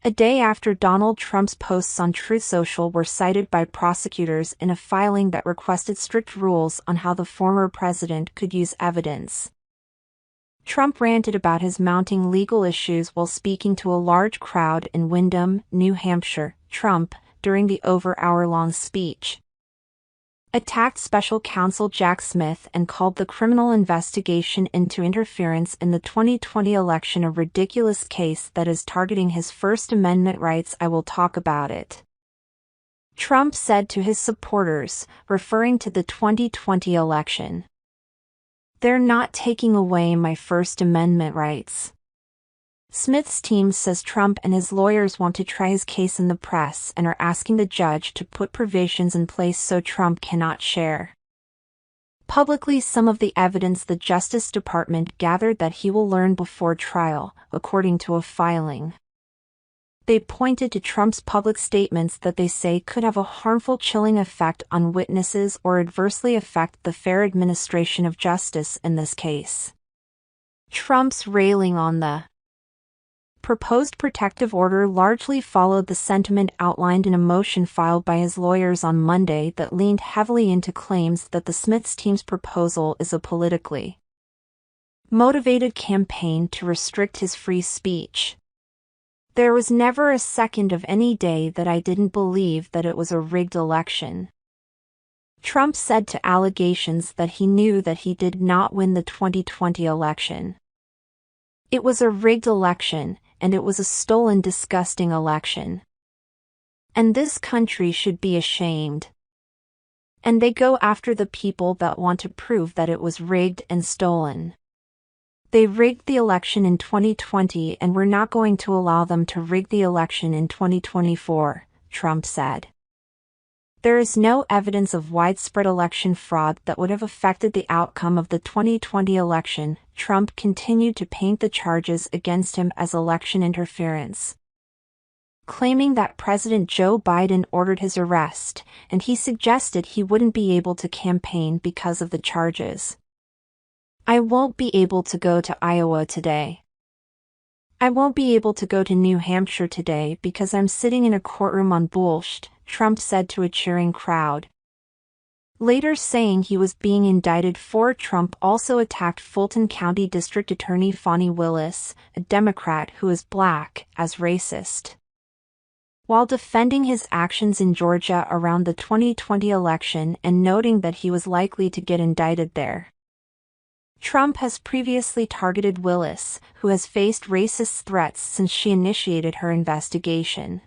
A day after Donald Trump's posts on Truth Social were cited by prosecutors in a filing that requested strict rules on how the former president could use evidence. Trump ranted about his mounting legal issues while speaking to a large crowd in Windham, New Hampshire. Trump, during the over-hour-long speech, attacked special counsel Jack Smith and called the criminal investigation into interference in the 2020 election a ridiculous case that is targeting his First Amendment rights. "I will talk about it," Trump said to his supporters, referring to the 2020 election. "They're not taking away my First Amendment rights." Smith's team says Trump and his lawyers want to try his case in the press and are asking the judge to put provisions in place so Trump cannot share publicly some of the evidence the Justice Department gathered that he will learn before trial, according to a filing. They pointed to Trump's public statements that they say could have a harmful chilling effect on witnesses or adversely affect the fair administration of justice in this case. Trump's railing on the proposed protective order largely followed the sentiment outlined in a motion filed by his lawyers on Monday that leaned heavily into claims that the Smiths team's proposal is a politically motivated campaign to restrict his free speech. "There was never a second of any day that I didn't believe that it was a rigged election," Trump said to allegations that he knew that he did not win the 2020 election. "It was a rigged election, and it was a stolen, disgusting election. And this country should be ashamed. And they go after the people that want to prove that it was rigged and stolen. They rigged the election in 2020 and we're not going to allow them to rig the election in 2024, Trump said. There is no evidence of widespread election fraud that would have affected the outcome of the 2020 election. Trump continued to paint the charges against him as election interference, claiming that President Joe Biden ordered his arrest, and he suggested he wouldn't be able to campaign because of the charges. "I won't be able to go to Iowa today. I won't be able to go to New Hampshire today because I'm sitting in a courtroom on bullsh," Trump said to a cheering crowd, later saying he was being indicted for. Trump also attacked Fulton County District Attorney Fani Willis, a Democrat who is black, as racist, while defending his actions in Georgia around the 2020 election and noting that he was likely to get indicted there. Trump has previously targeted Willis, who has faced racist threats since she initiated her investigation.